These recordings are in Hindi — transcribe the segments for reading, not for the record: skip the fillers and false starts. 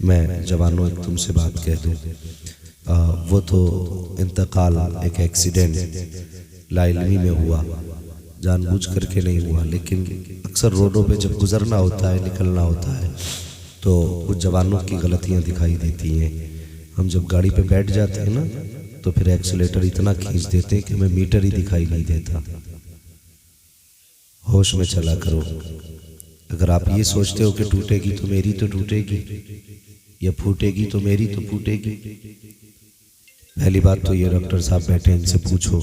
मैं जवानों एक तुमसे बात कह दूँ, वो तो इंतकाल एक एक्सीडेंट लाइलमी में हुआ, जानबूझ करके नहीं हुआ, लेकिन अक्सर रोडों पे जब गुजरना होता है, निकलना होता है, तो कुछ जवानों की गलतियां दिखाई देती हैं। हम जब गाड़ी पे बैठ जाते हैं ना, तो फिर एक्सीलेटर इतना खींच देते हैं कि हमें मीटर ही दिखाई नहीं देता। होश में चला करो। अगर आप ये सोचते हो कि टूटेगी तो मेरी तो टूटेगी, या फूटेगी तो मेरी तो फूटेगी। पहली बात तो ये, डॉक्टर साहब बैठे, इनसे पूछो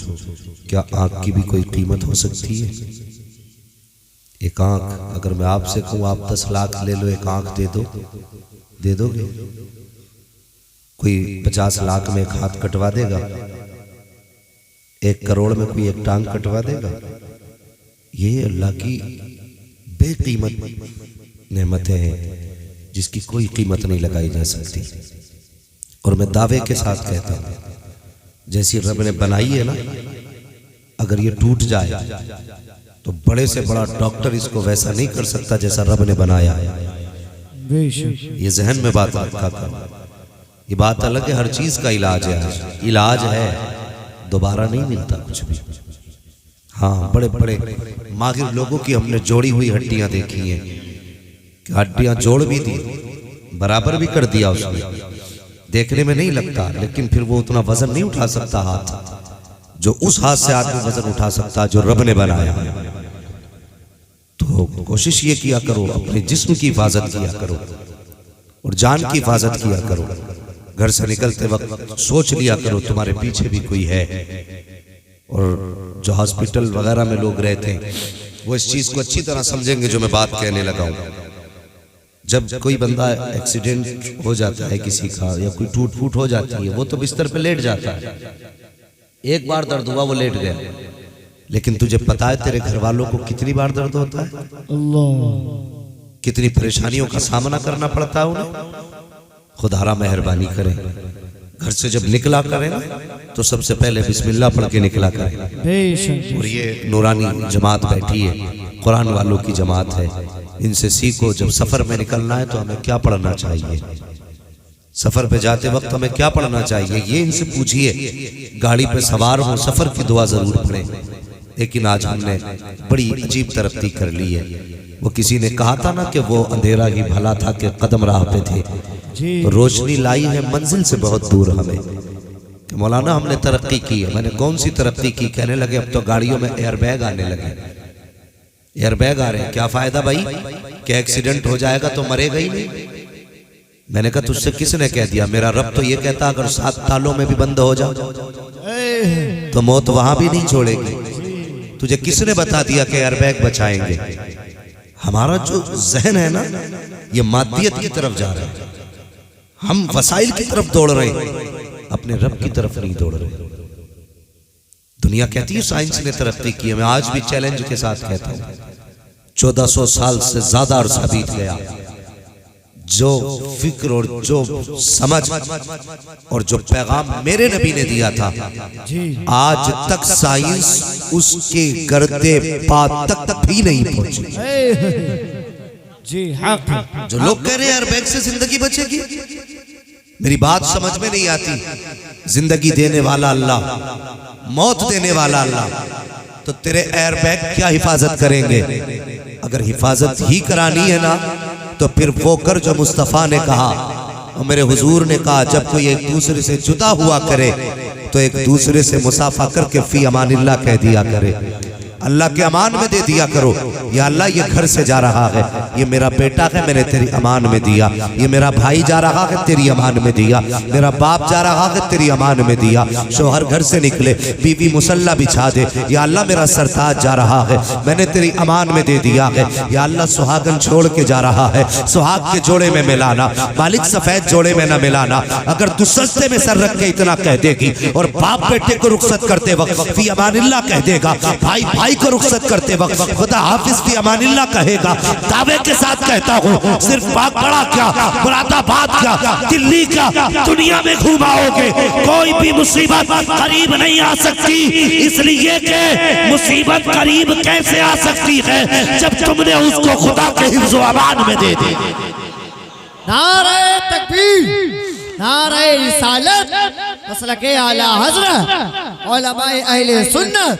क्या आंख की भी कोई कीमत हो सकती है? एक आंख, अगर मैं आपसे कहूँ आप 10 लाख ले लो, एक आंख दे दोगे? कोई 50 लाख में एक हाथ कटवा देगा? 1 करोड़ में कोई एक टांग कटवा देगा? ये अल्लाह की बेकीमत नेमतें हैं जिसकी कोई कीमत नहीं लगाई जा सकती। और मैं दावे के साथ कहता हूँ, जैसी रब ने बनाई है ना, अगर ये टूट जाए तो बड़े से बड़ा डॉक्टर इसको वैसा नहीं कर सकता जैसा रब ने बनाया है। ये जहन में बात रखा करो। ये बात अलग है, हर चीज का इलाज है, इलाज है, दोबारा नहीं मिलता कुछ भी। हाँ, बड़े बड़े माहिर लोगों की हमने जोड़ी हुई हड्डियां देखी हैं, हड्डियां जोड़ भी दी, बराबर भी कर दिया उसने, देखने में नहीं लगता, लेकिन फिर वो उतना वजन नहीं उठा सकता हाथ जो उस हाथ से आदमी वजन उठा सकता जो रब ने बनाया। तो कोशिश ये किया करो, अपने जिस्म की हिफाजत किया करो और जान की हिफाजत किया करो। घर से निकलते वक्त सोच लिया करो तुम्हारे पीछे भी कोई है। और जो हॉस्पिटल वगैरह में लोग रहते हैं वो इस चीज को अच्छी तरह समझेंगे जो मैं बात कहने लगा हूं। जब कोई बंदा एक्सीडेंट हो जाता है किसी का, या कोई टूट फूट हो जाती है, वो तो बिस्तर पे लेट जाता है, एक बार दर्द हुआ वो लेट गया, लेकिन तुझे पता है तेरे घर वालों को कितनी बार दर्द होता है, कितनी परेशानियों का सामना करना पड़ता है उन्हें। खुदारा मेहरबानी करे, घर से जब निकला करें ना तो सबसे पहले बिस्मिल्लाह पढ़ के निकला करें। और ये नूरानी जमात बैठी है, कुरान वालों की जमात है, इनसे सीखो। जब सफर में निकलना है तो हमें क्या पढ़ना चाहिए, सफर पे जाते वक्त हमें क्या पढ़ना चाहिए, ये इनसे पूछिए। गाड़ी पे सवार हो, सफर की दुआ जरूर पढ़ें। लेकिन आज हमने बड़ी अजीब तरक्की कर ली है। वो किसी ने कहा था ना कि वो अंधेरा ही भला था कि कदम राह पे थे, तो रोशनी लाई है मंजिल से बहुत दूर हमें। कि मौलाना हमने तरक्की की है। मैंने कौन सी तरक्की की? कहने लगे अब तो गाड़ियों में एयरबैग आने लगे। एयरबैग आ रहे हैं, क्या फायदा भाई, क्या एक्सीडेंट हो जाएगा तो मरेगा ही नहीं। मैंने कहा तुझसे किसने कह दिया? मेरा रब तो ये कहता अगर 7 तालों में भी बंद हो जाओ तो मौत वहां भी नहीं छोड़ेगी। तुझे किसने बता दिया कि एयरबैग बचाएंगे? हमारा जो जहन है ना, ये मादियत की तरफ जा रहा है, हम वसाइल की तरफ दौड़ रहे हैं, अपने रब की तरफ नहीं दौड़ रहे। दुनिया कहती है साइंस ने तरक्की की है, मैं आज भी चैलेंज के साथ कहता हूं 1400 साल से ज्यादा अरसा बीत गया, जो फिक्र और जो समझ और जो पैगाम मेरे नबी ने दिया था, आज तक साइंस उसके गर्दे पा तक भी नहीं पहुंची। जी हाँ, जो लोग कह रहे हैं एयरबैग से जिंदगी बचेगी, मेरी बात समझ में नहीं आती। जिंदगी देने वाला अल्लाह, मौत देने वाला अल्लाह, तो तेरे एयरबैग क्या हिफाजत करेंगे? अगर हिफाजत ही करानी है ना तो फिर वो कर जो मुस्तफ़ा ने कहा और मेरे हुजूर ने कहा, जब कोई एक दूसरे से जुदा हुआ करे तो एक दूसरे से मुसाफा करके फी अमानिल्लाह कह दिया करे, अल्लाह के अमान में दे दिया करो। या अल्लाह ये घर से जा रहा है, ये मेरा बेटा है, मैंने तेरी अमान में दिया। ये मेरा भाई जा रहा है, तेरी अमान में दिया। मेरा बाप जा रहा है, तेरी अमान में दिया। शोहर घर से निकले, बीवी मुसल्ला बिछा दे। या अल्लाह मेरा सरताज जा रहा है, मैंने तेरी अमान में दे दिया है। या अल्लाह सुहागन छोड़ के जा रहा है, सुहाग के जोड़े में मिलाना, मालिक सफेद जोड़े में न मिलाना। अगर तू सस्ते में सर रख के इतना कह देगी और बाप बेटे को रुखसत करते वक्त फी अमानिल्लाह कह देगा, भाई भाई को रुखसत करते वक्त खुदा हाफिज फी अमानिल्लाह कहेगा, दावे के साथ कहता हूँ सिर्फ बागपड़ा क्या, मुरादाबाद क्या, दिल्ली क्या, दुनिया में घुमाओगे, कोई भी मुसीबत करीब नहीं आ सकती। इसलिए कि मुसीबत करीब कैसे आ सकती है जब तुमने उसको खुदा के हिफ्ज़ व अमान में दे दी। नारे तकबीर, नारे रिसालत, मसलके आला हज़रत, उलमाए अहले सुन्नत,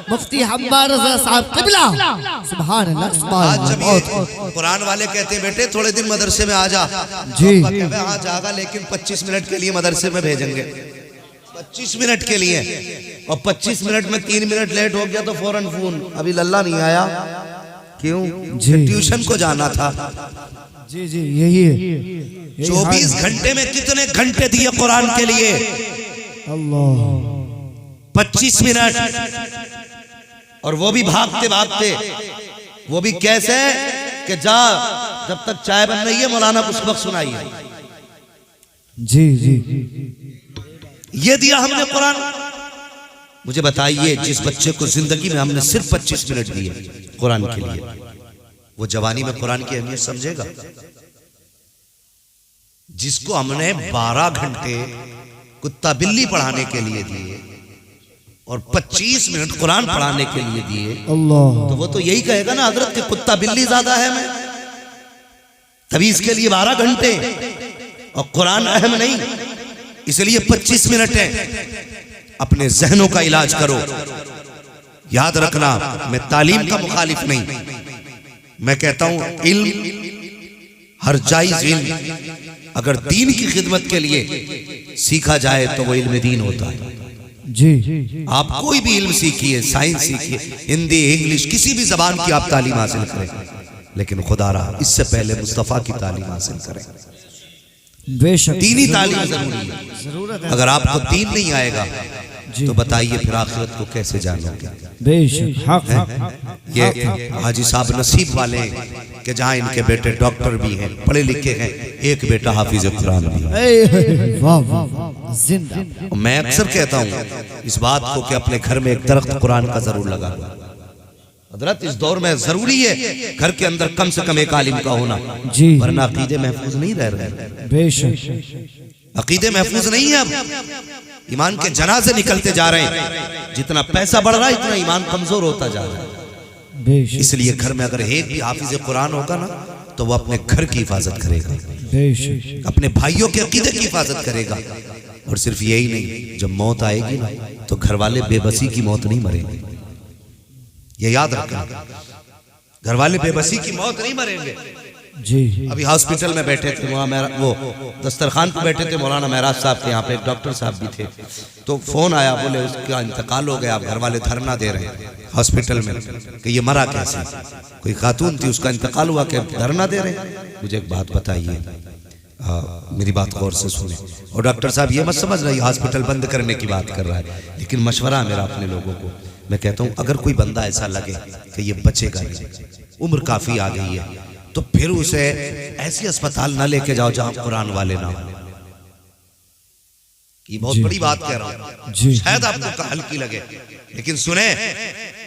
मुफ्ती हम्बार रज़ा साहब क़िबला। सुभान अल्लाह, सुभान आज जब अल्लाह। ये कुरान वाले कहते हैं बेटे थोड़े दिन मदरसे में आ जा, जी हाँ जागा, लेकिन 25 मिनट के लिए मदरसे में भेजेंगे, 25 मिनट के लिए, और 25 मिनट में 3 मिनट लेट हो गया तो फौरन फोन, अभी लल्ला नहीं आया, क्यों? ट्यूशन को जाना था। जी जी यही है। 24 घंटे में कितने घंटे दिए कुरान के लिए? अल्लाह, 25 मिनट, और वो भी भागते भागते, वो भी कैसे कि जा जब तक चाय बन रही है मौलाना कुछ वक्त सुनाइए। जी जी ये दिया हमने कुरान। मुझे बताइए, जिस बच्चे को जिंदगी में हमने सिर्फ 25 मिनट दिए कुरान के लिए, वो जवानी में कुरान की अहमियत समझेगा? जिसको हमने 12 घंटे कुत्ता बिल्ली पढ़ाने के लिए दिए और 25 मिनट कुरान पढ़ाने के लिए दिए, अल्लाह, तो वो तो यही कहेगा ना हजरत कि कुत्ता बिल्ली ज्यादा है मैं, तभी इसके लिए 12 घंटे और कुरान अहम नहीं, इसलिए 25 मिनट है। अपने जहनों का इलाज करो। याद रखना, मैं तालीम का मुखालिफ नहीं, मैं कहता हूं इल्म, हर जायज इल्म अगर दीन की खिदमत के लिए सीखा जाए तो वो इल्म दीन होता है। जी आप कोई भी इल्म सीखिए, साइंस सीखिए, हिंदी, इंग्लिश, किसी भी जबान की आप तालीम हासिल करें, लेकिन खुदारा इससे पहले मुस्तफ़ा की तालीम हासिल करें। बेशक दीनी तालीम जरूरी है। अगर आपको दीन नहीं आएगा तो बताइए फिर आखिरत को कैसे जानोगे? बेशक हक। ये हाजी साहब नसीब वाले हैं कि जहाँ इनके बेटे डॉक्टर भी हैं, पढ़े लिखे हैं, एक बेटा हाफिज कुरान भी है। वाह वाह, जिंदा। मैं अक्सर कहता हूँ इस बात को कि अपने घर में एक दरख्त कुरान का जरूर लगा दो। हजरत इस दौर में जरूरी है घर के अंदर कम से कम एक आलिम का होना, वरना अकीदे महफूज नहीं रह रहे। बेशक अकीदे महफूज नहीं है। अब ईमान के जनाजे निकलते जा रहे हैं, जितना पैसा बढ़ रहा है इतना ईमान कमजोर होता जा रहा है। बेशक इसलिए घर में अगर एक भी हाफिज कुरान होगा ना तो वो अपने घर की हिफाजत करेगा, बेशक अपने भाइयों के अकीदे की हिफाजत करेगा। और सिर्फ यही नहीं, जब मौत आएगी ना तो घर वाले बेबसी की मौत नहीं मरेंगे, ये याद रखना। घर वाले बेबसी की मौत नहीं मरेंगे। जी अभी हॉस्पिटल में बैठे थे, वहाँ मेरा वो दस्तरखान पे बैठे थे मौलाना महराज साहब के, यहाँ पे एक डॉक्टर साहब भी थे, तो फोन आया, बोले उसका इंतकाल हो गया। अब घर वाले धरना दे रहे हैं हॉस्पिटल में कि ये मरा कैसे। कोई खातून थी, उसका इंतकाल हुआ, कि धरना दे रहे हैं। मुझे एक बात बताइए, मेरी बात गौर से सुने। और डॉक्टर साहब ये मत समझ रही हॉस्पिटल बंद करने की बात कर रहा है, लेकिन मशवरा है मेरा अपने लोगों को। मैं कहता हूँ अगर कोई बंदा ऐसा लगे कि ये बचेगा नहीं, उम्र काफी आ गई है, तो फिर उसे ऐसी अस्पताल ना लेके जाओ जहां कुरान वाले ना हो। ये बहुत बड़ी बात कह रहा हूं, शायद आपको हल्की लगे, लेकिन सुने,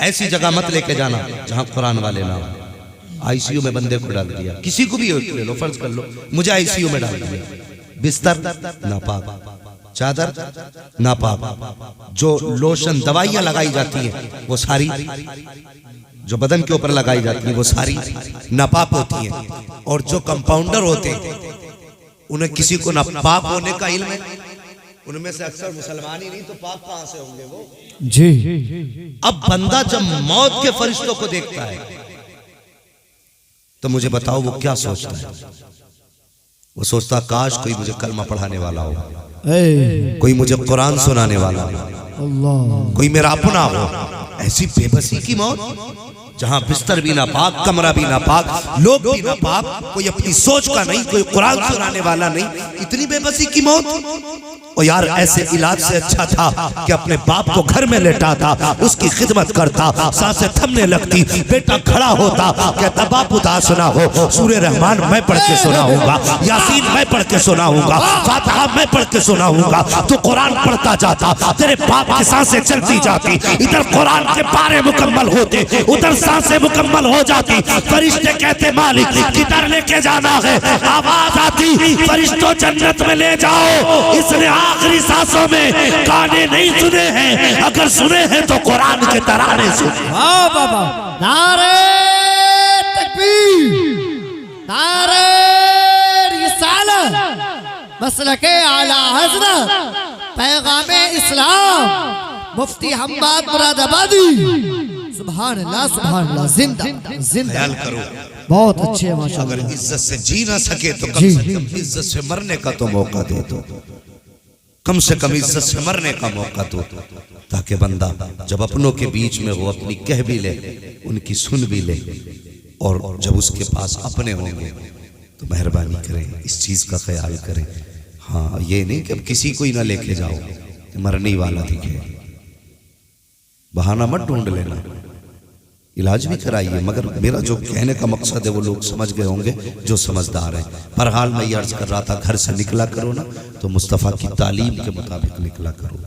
ऐसी जगह मत लेके जाना जहां कुरान वाले ना हो। आईसीयू में बंदे को डाल दिया, किसी को भी ले लो, फर्ज कर लो मुझे आईसीयू में डाल दिया, बिस्तर नापाक, चादर नापाक, जो लोशन दवाइयां लगाई जाती हैं वो सारी, जो बदन के ऊपर लगाई जाती है वो सारी नापाक होती हैं। और जो कंपाउंडर होते हैं उन्हें किसी को नापाक होने का इल्म है, उनमें से अक्सर मुसलमान ही नहीं तो पाक कहां से होंगे वो? जी अब बंदा जब मौत के फरिश्तों को देखता है तो मुझे बताओ वो क्या सोचता है? वो सोचता काश कोई मुझे कलमा पढ़ाने वाला हो, कोई मुझे कुरान सुनाने वाला हो, कोई मेरा अपना हो। ऐसी बेबसी की मौत जहां बिस्तर भी नापाक, कमरा भी नापाक, लोग भी नापाक, कोई अपनी सोच का नहीं, कोई कुरान सुनाने वाला नहीं, इतनी बेबसी की मौत। और यार ऐसे इलाज से अच्छा था कि अपने बाप को घर में लेटाता, उसकी खिदमत करता, सांसें थमने लगती, बेटा खड़ा होता, कहता बाप उदास ना हो, सूरह रहमान मैं पढ़ के सुनाऊंगा, यासीन मैं पढ़ के सुनाऊंगा, फातिहा मैं पढ़ के सुनाऊंगा। तो कुरान पढ़ता जाता, तेरे बाप की सांसें चलती जाती, इधर कुरान के पारे मुकम्मल होते, उधर सांसें मुकम्मल हो जाती। फरिश्ते कहते मालिक किधर लेके जाना है? आवाज आती फरिश्तों जन्नत में ले जाओ। इसने आखिरी सांसों में गाने नहीं सुने हैं, अगर सुने हैं तो कुरान के तराने सुने। वाह बाबा, नारे तकबीर, नारे रिसालत। मसलके आला हजरत पैगामे इस्लाम मुफ्ती हम्माद मुरादाबादी। सुभान अल्लाह, जिंदा जिंदा। ख्याल करो, बहुत अच्छे हैं माशाअल्लाह। अगर इज्जत से जी ना सके तो कम से कम इज्जत से मरने का तो मौका दे दो, कम से कम इज्जत से मरने का मौका दो, ताकि बंदा जब अपनों के बीच में वो अपनी कह भी ले, उनकी सुन भी ले, और जब उसके पास अपने होंगे तो मेहरबानी करें, इस चीज़ का ख्याल करें। हाँ, ये नहीं कि अब किसी को ही ना लेके जाओ कि मरने ही वाला दिखे, बहाना मत ढूंढ लेना, इलाज भी कराइए। मगर मेरा जो कहने का मकसद है वो लोग समझ गए होंगे जो समझदार हैं। पर हाल मैं ये अर्ज कर रहा था, घर से निकला करो ना तो मुस्तफ़ा की तालीम के मुताबिक निकला करो,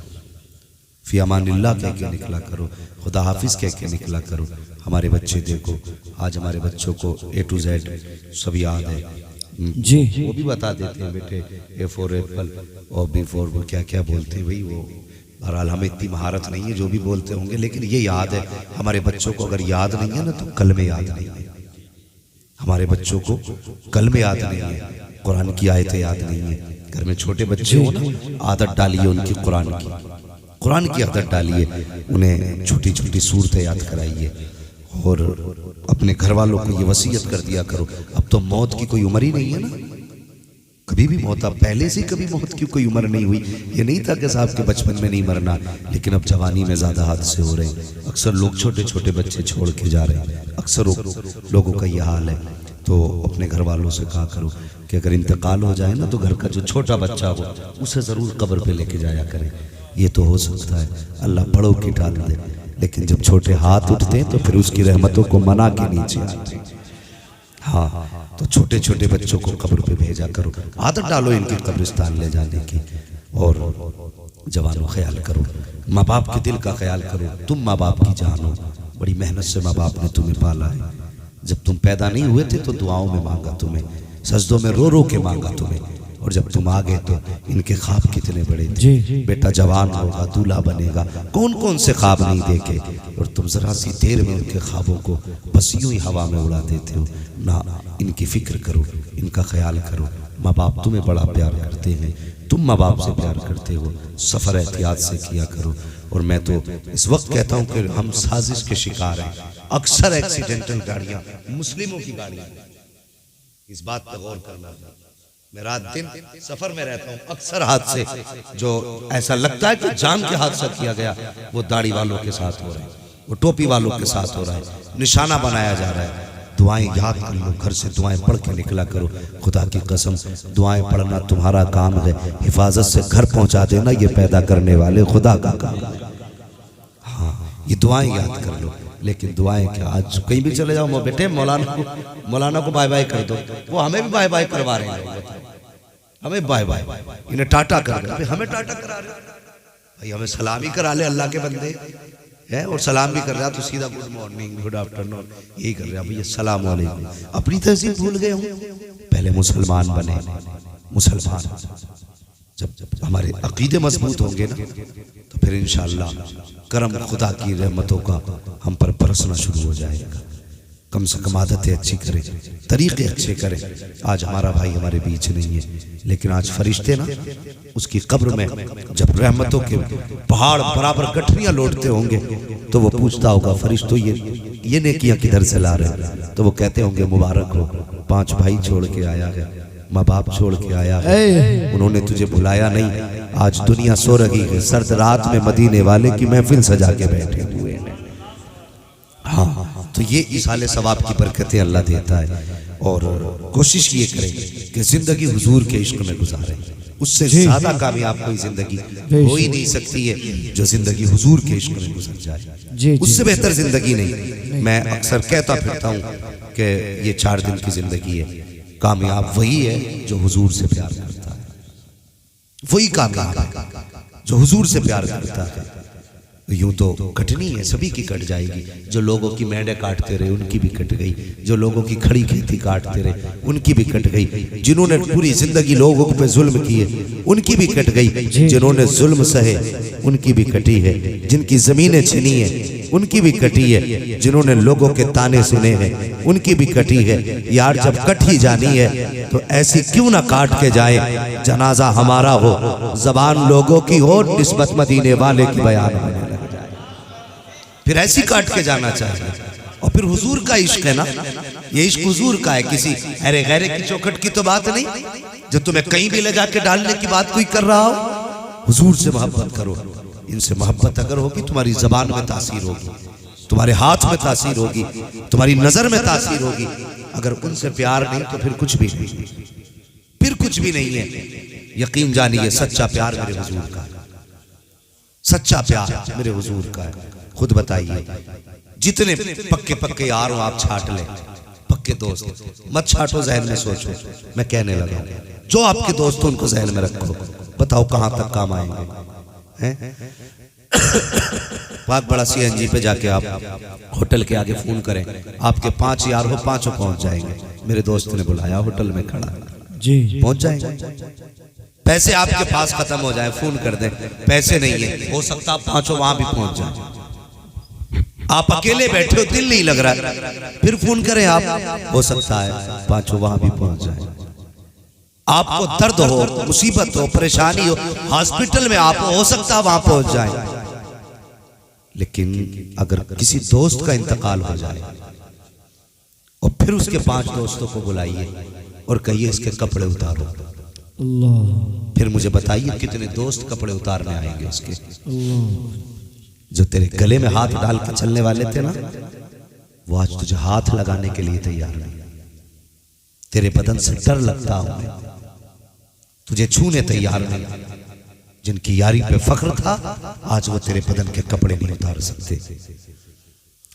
फी अमानिल्लाह कह के निकला करो, खुदा हाफिज कह के निकला करो। हमारे बच्चे देखो, आज हमारे बच्चों को A to Z सब याद है जी, वो भी बता देते हैं बेटे A for एप्पल और B for वो क्या क्या बोलते हैं भाई। वो बहरहाल हमें इतनी महारत नहीं है, जो भी बोलते होंगे, लेकिन ये याद है। हमारे बच्चों को अगर याद नहीं है ना तो कल में याद नहीं है, हमारे बच्चों को कल में याद नहीं है, कुरान की आयतें याद नहीं है। घर में छोटे बच्चे हो ना, आदत डालिए उनकी कुरान की आदत डालिए, उन्हें छोटी छोटी सूरतें याद कराइए, और अपने घर वालों को ये वसीयत कर दिया करो। अब तो मौत की कोई उम्र ही नहीं है ना, कभी भी मौत, अब पहले से कभी मौत की कोई उम्र नहीं हुई। ये नहीं था कि साहब के बचपन में नहीं मरना, लेकिन अब जवानी में ज़्यादा हादसे हो रहे हैं। अक्सर लोग छोटे छोटे बच्चे छोड़ के जा रहे हैं, अक्सर लोगों का ये हाल है। तो अपने घर वालों से कहा करो कि अगर इंतकाल हो जाए ना तो घर का जो छोटा बच्चा हो उसे ज़रूर कब्र पे लेके जाया करें। ये तो हो सकता है अल्लाह बड़ों की टाल दे, लेकिन जब छोटे हाथ उठते हैं तो फिर उसकी रहमतों को मना के नीचे आते। हाँ, तो छोटे छोटे बच्चों को कब्र पे भेजा करो, आदत डालो इनकी कब्रिस्तान ले जाने की। और जवानों ख्याल करो, माँ बाप के दिल का ख्याल करो। तुम माँ बाप की जान हो, बड़ी मेहनत से माँ बाप ने तुम्हें पाला है। जब तुम पैदा नहीं हुए थे तो दुआओं में मांगा तुम्हें, सजदों में रो रो के मांगा तुम्हें, और जब तुम आ गए तो इनके ख्वाब कितने बड़े थे। बेटा जवान होगा, दूल्हा बनेगा, कौन कौन से ख्वाब नहीं देखे, और तुम जरा सी देर में उनके ख्वाबों को बस यूं ही हवा में उड़ा देते हो ना। इनकी फिक्र करो, इनका ख्याल करो। माँ बाप तुम्हें बड़ा प्यार करते हैं, तुम माँ बाप से प्यार करते हो। सफ़र एहतियात से किया करो। और मैं तो इस वक्त कहता हूँ कि हम साजिश के शिकार हैं। अक्सर एक्सीडेंटल गाड़ियाँ मुस्लिमों की गाड़ियाँ, इस बात पर गौर करना। मैं रात दिन सफर में रहता हूँ, अक्सर हादसे जो ऐसा लगता है कि जान के हादसा किया गया, वो दाढ़ी वालों के साथ हो रहा है, वो टोपी वालों के साथ हो रहा है, निशाना बनाया जा रहा है। दुआएं याद कर लो, घर से दुआएं पढ़ के निकला करो। खुदा की कसम, दुआएं पढ़ना तुम्हारा काम है, हिफाजत से घर पहुंचा देना ये पैदा करने वाले खुदा का काम है। हाँ, ये दुआएं याद कर लो। लेकिन दुआएं क्या, आज कहीं भी चले जाओ बेटे, मौलाना को बाय बाय कर दो, वो हमें भी बाय बाय करवा रहे हैं। हमें बाय बाय, इन्हें टाटा कर दो, हमें टाटा करा रहे भाई, हमें सलामी करा ले अल्लाह के बंदे है, और सलाम भी कर रहा तो सीधा गुड मॉर्निंग गुड आफ्टरनून यही कर रहा भैया, सलाम वालेकुम। अपनी तहजीब भूल गए हूँ। पहले मुसलमान बने, मुसलमान जब हमारे अकीदे मजबूत होंगे ना तो फिर इंशाअल्लाह करम खुदा की रहमतों का हम पर बरसना शुरू हो जाएगा। कम से कम आदतें अच्छी करें, तरीके अच्छे करें। आज हमारा भाई हमारे बीच नहीं है, लेकिन आज फरिश्ते ना उसकी कब्र में जब रहमतों के पहाड़ बराबर गठरियां लौटते होंगे तो वो पूछता होगा, फरिश्तों ये नेकियां किधर से ला रहे हैं? तो वो कहते होंगे, मुबारक हो, 5 भाई छोड़ के आया है, माँ बाप छोड़ के आया है, उन्होंने तुझे बुलाया नहीं। आज दुनिया सो रही है, सर्द रात में मदीने वाले की महफिल सजा के बैठे हुए हैं। हाँ, तो ये इसाले सवाब की बरकतें अल्लाह देता है। और कोशिश ये करें कि जिंदगी हुजूर के इश्क में गुजारें। उससे ज्यादा कामयाब कोई जिंदगी हो ही नहीं सकती है जो जिंदगी हुजूर के इश्क में गुजर जाए। उससे बेहतर जिंदगी नहीं। मैं अक्सर कहता फिरता हूँ कि ये 4 दिन की जिंदगी है। कामयाब वही है जो हुजूर से प्यार करता है, वही कामयाब है जो हुजूर से प्यार करता है। यूं तो कटनी है, सभी की कट जाएगी। जो लोगों की मेंढे काटते रहे उनकी भी कट गई, जो लोगों की खड़ी खेती काटते रहे उनकी भी कट गई, जिन्होंने पूरी जिंदगी लोगों पे जुल्म किए उनकी भी कट गई, जिन्होंने जुल्म सहे उनकी भी कटी है, जिनकी जमीनें छिनी है उनकी भी कटी है, जिन्होंने लोगों के ताने सुने हैं उनकी भी कटी है। यार जब कट ही जानी है तो ऐसी क्यों ना काट के जाए, जनाजा हमारा हो, जबान लोगों की हो, निस्बत मदीने वाले की बयान होने लग जाए, फिर ऐसी काट के जाना चाहिए। और फिर हुजूर का इश्क है ना, ये इश्क हुजूर का है, किसी अरे गैरे की चौखट की तो बात नहीं, जो तुम्हें कहीं भी ले जाके डालने की बात कोई कर रहा हो। हुजूर से मोहब्बत करो, इनसे मोहब्बत अगर होगी तुम्हारी जबान में तासीर होगी, तुम्हारे हाथ में तासीर होगी, तुम्हारी नजर में तासीर होगी। अगर उनसे प्यार नहीं तो फिर कुछ भी नहीं, फिर कुछ भी नहीं है। यकीन जानिए सच्चा प्यार मेरे हुजूर का है, सच्चा प्यार मेरे हुजूर का है। खुद बताइए, जितने पक्के पक्के यार हो आप छाट ले, पक्के दोस्त मत छाटो, जहन में सोचो। मैं कहने लगा जो आपके दोस्त उनको जहन में रखो, बताओ कहां तक काम आएंगे हैं? पाक बड़ा सीएनजी पे जाके आप होटल के आगे फोन करें, आपके 5 यार हो, 5 पहुंच जाएंगे। मेरे दोस्त ने बुलाया, होटल में खड़ा जी, पहुंच जाएंगे। पैसे आपके पास खत्म हो जाए, फोन कर दें, पैसे नहीं है, हो सकता आप 5 वहां भी पहुंच जाए। आप अकेले बैठे हो, दिल नहीं लग रहा, फिर फोन करें आप, हो सकता है 5 वहां भी पहुंच जाए। आपको दर्द हो, मुसीबत हो, परेशानी हो, हॉस्पिटल में आप हो सकता है वहां पहुंच जाए। लेकिन अगर किसी दोस्त का इंतकाल हो जाए और फिर उसके 5 दोस्तों को बुलाइए और कहिए इसके कपड़े उतारो, अल्लाह, फिर मुझे बताइए कितने दोस्त कपड़े उतारने आएंगे इसके। जो तेरे गले में हाथ डाल के चलने वाले थे ना, वो आज तुझे हाथ लगाने के लिए तैयार नहीं। तेरे बदन से डर लगता हूं, तुझे छूने तैयार नहीं। जिनकी यारी पे फख्र था, आज वो तेरे बदन के कपड़े नहीं उतार सकते।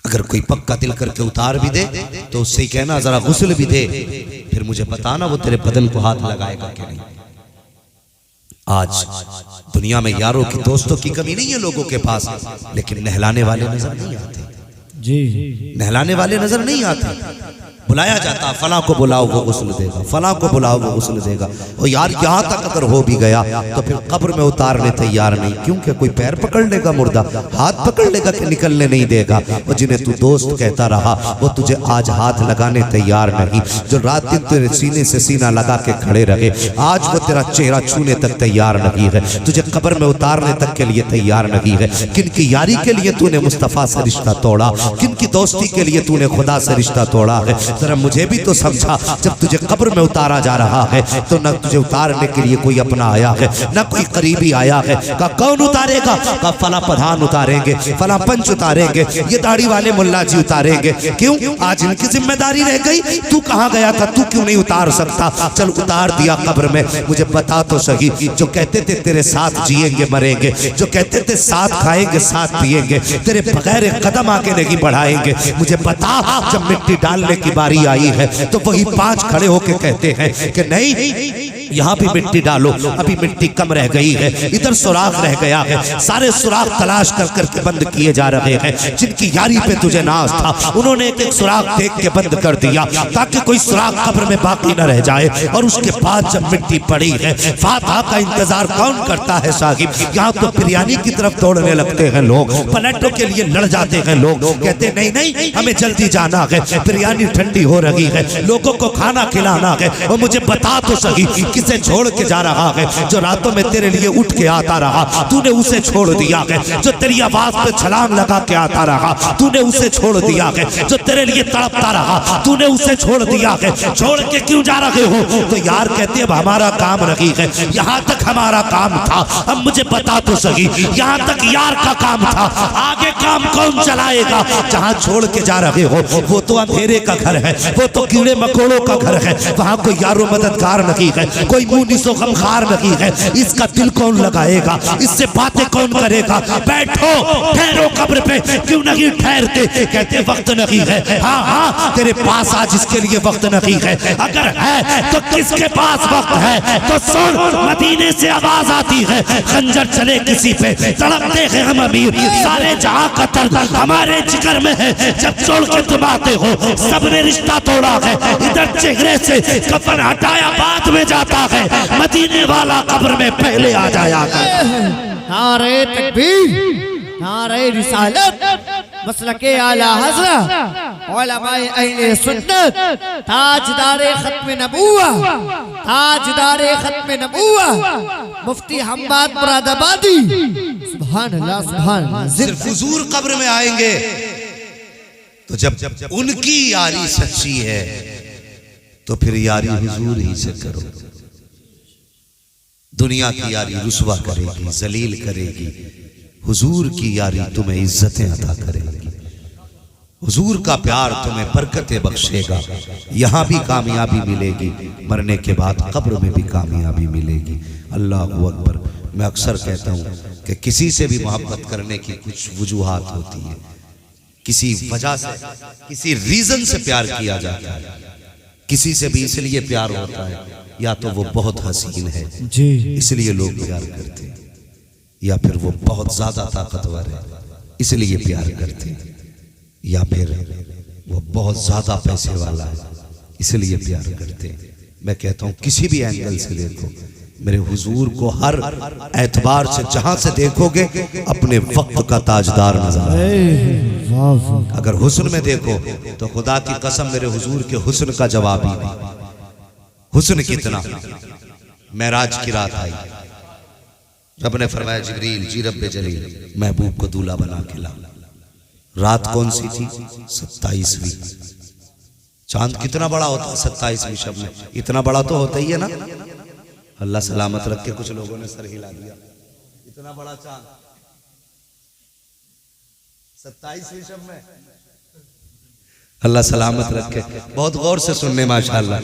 अगर कोई पक्का दिल करके उतार भी दे तो उससे ही कहना जरा गुस्ल भी दे, फिर मुझे बताना वो तेरे बदन को हाथ लगाएगा कि नहीं। आज दुनिया में यारों की, दोस्तों की कमी नहीं है लोगों के पास, लेकिन नहलाने वाले नजर नहीं आते जी, नहलाने वाले नजर नहीं आते। बुलाया जाता, फलां को बुलाओ वो गुस्ल देगा, फलां को बुलाओ वो गुस्ल देगा। और यार यहाँ तक अगर हो भी गया तो फिर कब्र में उतारने तैयार नहीं, क्योंकि कोई पैर पकड़ लेगा मुर्दा, हाथ पकड़ लेगा कि निकलने नहीं देगा। और जिन्हें तू दोस्त कहता रहा वो तुझे आज हाथ लगाने तैयार नहीं। जो रात दिन तेरे सीने से सीना लगा के खड़े रहे, आज वो तेरा चेहरा छूने तक तैयार नहीं है, तुझे कब्र में उतारने तक के लिए तैयार नहीं है। किनकी यारी के लिए तूने मुस्तफा से रिश्ता तोड़ा, किनकी दोस्ती के लिए तूने खुदा से रिश्ता तोड़ा है। जरा मुझे भी तो समझा, जब तुझे कब्र में उतारा जा रहा है तो न तुझे उतारने के लिए कोई अपना आया है, न कोई करीबी आया है। का कौन उतारेगा? का फला प्रधान उतारेंगे, फला पंच उतारेंगे, ये दाढ़ी वाले मुल्ला जी उतारेंगे। क्यों? आज इनकी जिम्मेदारी रह गई। तू कहाँ गया था? तू क्यों नहीं उतार सकता? चल उतार दिया कब्र में। मुझे बता तो सही, जो कहते थे तेरे साथ जिएंगे मरेंगे, जो कहते थे साथ खाएंगे साथ पिएंगे, तेरे बगैर कदम आगे नहीं बढ़ाएंगे, मुझे बता जब मिट्टी डालने की बारी आई है तो वही 5 खड़े होके कहते हैं कि नहीं यहाँ भी मिट्टी डालो, अभी मिट्टी कम रह गई है, इधर सुराख रह गया है। सारे सुराख तलाश कर करके बंद किए जा रहे हैं। जिनकी यारी पे तुझे नाज था उन्होंने एक एक सुराख देख के बंद कर दिया ताकि कोई सुराख कब्र में बाकी न रह जाए। और उसके बाद जब मिट्टी पड़ी है, फातहा का इंतजार कौन करता है साहिब? यहाँ तो बिरयानी की तरफ दौड़ने लगते हैं लोग, पलटों के लिए लड़ जाते हैं लोग, कहते नहीं नहीं हमें जल्दी जाना है, बिरयानी ठंडी हो रही है, लोगों को खाना खिलाना है। और मुझे बता तो सही, किसे छोड़ के जा रहा है? जो रातों में तेरे लिए उठ के आता रहा तूने उसे छोड़ दिया है। जो तेरी आवाज पे छलांग लगा के आता रहा तूने उसे छोड़ दिया है। जो तेरे लिए तड़पता रहा तूने उसे छोड़ दिया है। छोड़ के क्यों जा रहे हो? तो यार कहते अब हमारा काम नहीं है, यहाँ तक हमारा काम था। अब मुझे बता तो सही, यहाँ तक यार का काम था, आगे काम कौन चलाएगा? जहाँ छोड़ के जा रहे हो वो तो अंधेरे का घर है, वो तो कीड़े मकोड़ों का घर है, वहाँ कोई यारो मददगार नहीं है, कोई मुनीसो गमखार नहीं है। इसका दिल कौन लगाएगा? इससे बातें कौन करेगा? बैठो ठहरो कब्र पे, क्यों नहीं ठहरते? कहते वक्त नहीं है। हाँ हाँ तेरे पास आज इसके लिए वक्त नहीं है। अगर है तो किसके पास वक्त है? तो सुन, मदीने से आवाज आती है, खंजर चले किसी पे तड़पते हैं हम अमीर, सारे जहां का दर्द हमारे जिगर में है। जब छोड़ के तुम आते हो सबने रिश्ता तोड़ा है, इधर चेहरे से कफन हटाया बाद में जाता है, मदीने वाला कब्र में पहले आ जाया है। नारे तकबीर, नारे रिसालत, मसलके आला हज़रत उलमाए अहले सुन्नत ताजदारे खत्म नबुव्वा ताजदारे खत्म नबुव्वा मुफ्ती हम्माद मुरादाबादी सुभान अल्लाह सुभान अल्लाह। सिर्फ हुजूर कब्र में आएंगे तो जब उनकी यारी सच्ची है तो फिर यारी हुजूर ही से करो। दुनिया की यारी रुसवा करेगी, जलील करेगी, हुजूर की यारी तुम्हें इज्जतें अता करेगी। हुजूर का प्यार तुम्हें बरकतें बख्शेगा, यहां भी कामयाबी मिलेगी, मरने के बाद कब्र में भी कामयाबी मिलेगी। अल्लाह अकबर। मैं अक्सर कहता हूं कि किसी से भी मोहब्बत करने की कुछ वजूहात होती है, किसी वजह से, किसी रीजन से प्यार किया जाता है। किसी से भी इसलिए प्यार होता है या तो वो बहुत हसीन है जी इसलिए लोग प्यार करते हैं, या फिर वो बहुत ज्यादा ताकतवर है इसलिए प्यार करते हैं, या फिर वो बहुत ज्यादा पैसे वाला है इसलिए प्यार करते हैं। मैं कहता हूँ किसी भी एंगल से देखो, मेरे हुजूर को हर एतबार से जहां से देखोगे अपने वक्त का ताजदार नजर आए। अगर हुस्न में देखो तो खुदा की कसम मेरे हुजूर के हुस्न का जवाब ही नहीं। हुस्न कितना, मेराज की रात आई, रब ने फरमाया जिब्रील जी रब्बे जलील महबूब को दूल्हा बना के ला। रात कौन सी थी? 27वीं। चांद कितना बड़ा होता है 27वीं शब में? इतना बड़ा तो होता ही है ना। अल्लाह सलामत रख के कुछ लोगों ने सर हिला दिया। इतना बड़ा चांद 27वीं शब में, अल्लाह सलामत रखे। बहुत गौर से सुनने माशाअल्लाह।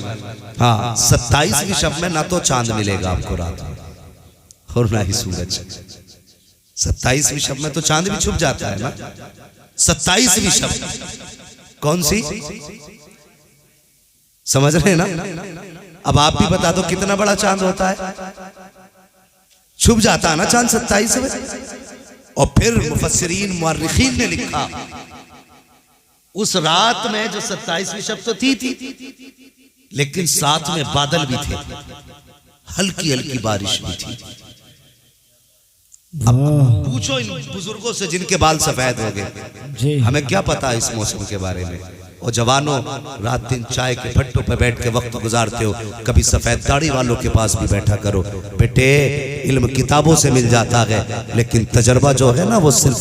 हाँ 27वीं शब में ना तो चांद मिलेगा आपको रात में और ना ही सूरज। 27वीं शब में तो चांद भी छुप जाता है ना। 27वीं शब कौन सी समझ रहे हैं ना? अब आप भी बता दो कितना बड़ा चांद होता है? छुप जाता है ना चांद 27 में। और फिर मुफस्सिरीन मुअर्रिखीन ने लिखा उस रात में जो 27वीं शब तो थी लेकिन साथ में बादल भी थे, हल्की हल्की बारिश भी थी। अब पूछो इन बुजुर्गों से जिनके बाल सफेद हो गए, हमें क्या पता इस मौसम के बारे में। और जवानों रात दिन चाय के भट्टों पर बैठ के वक्त गुजारते हो, कभी सफेद दाढ़ी वालों के पास भी बैठा करो। बेटे इल्म किताबों से मिल जाता है लेकिन तजर्बा जो है ना वो सिर्फ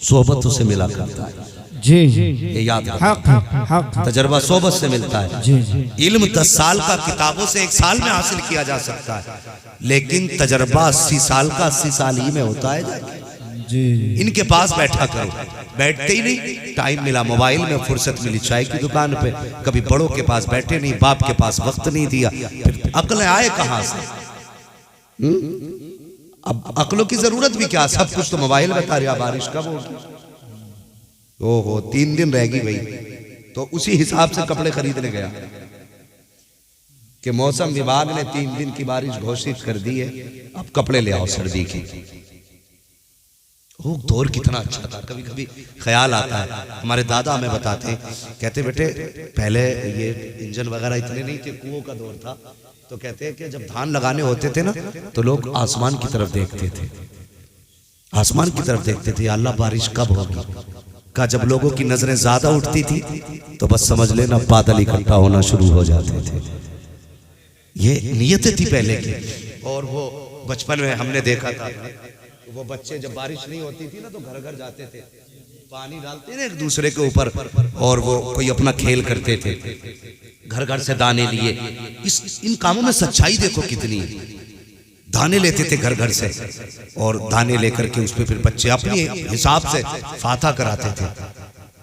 सोबतों से मिला करता है। जी ये याद रखो, तजर्बा सोबत से मिलता है। इल्म 10 साल का किताबों से 1 साल में हासिल किया जा सकता है, लेकिन तजर्बा 80 साल का 80 साल ही में होता है। इनके पास बैठा करो, बैठते ही नहीं। टाइम मिला मोबाइल में, फुर्सत मिली चाय की दुकान पे, कभी बड़ों के पास बैठे नहीं, बाप के पास वक्त नहीं दिया, फिर अक्लें आए कहां से? अब अक्लों की जरूरत भी क्या, सब कुछ तो मोबाइल बता रहा। बारिश कब होगी? ओहो 3 दिन रहेगी भाई, तो उसी हिसाब से कपड़े खरीदने गया कि मौसम विभाग ने 3 दिन की बारिश घोषित कर दी है, अब कपड़े ले आओ सर्दी की। वो दौर कितना अच्छा था। कभी कभी ख्याल आता है, हमारे दादा हमें बताते हैं, कहते बेटे पहले ये इंजन वगैरह इतने नहीं थे, कुओं का दौर था, तो कहते हैं कि जब धान लगाने होते थे ना तो लोग आसमान की तरफ देखते थे, आसमान की तरफ देखते थे, अल्लाह बारिश कब होगी का। जब लोगों की नजरें ज्यादा उठती थी तो बस समझ लेना बादल इकट्ठा होना शुरू हो जाते थे। ये नियतें थी पहले की। और वो बचपन में हमने देखा था, वो बच्चे जब बारिश नहीं होती थी ना तो घर घर जाते थे, पानी डालते ना एक दूसरे के ऊपर, और वो कोई अपना खेल करते थे, घर घर से दाने लिए। इन कामों में सच्चाई देखो कितनी है। दाने लेते थे घर घर से और दाने लेकर के उस पर फिर बच्चे अपने हिसाब से फाता कराते थे।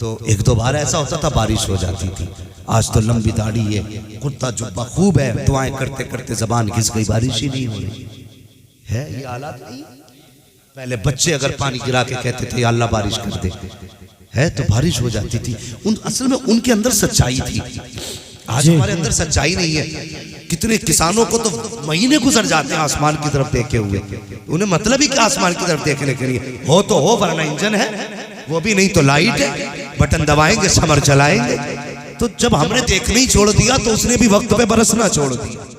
तो 1-2 बार ऐसा होता था बारिश हो जाती थी। आज तो लंबी दाढ़ी है, कुर्ता जुब्बा खूब है, दुआएं करते करते जबान घिस गई, बारिश ही नहीं हो रही है। ये हालात नहीं। पहले बच्चे अगर पानी गिरा के कहते थे अल्लाह बारिश कर दे, है तो बारिश हो जाती थी। असल में उनके अंदर सच्चाई थी। आज हमारे अंदर सच्चाई नहीं है। कितने किसानों को तो महीने गुजर जाते हैं आसमान की तरफ देखे हुए, उन्हें मतलब ही क्या आसमान की तरफ देखने के लिए, हो तो हो वरना इंजन है, वो भी नहीं तो लाइट है, बटन दबाएंगे समर चलाएंगे। तो जब हमने देखना ही छोड़ दिया तो उसने भी वक्त पे बरसना छोड़ दिया।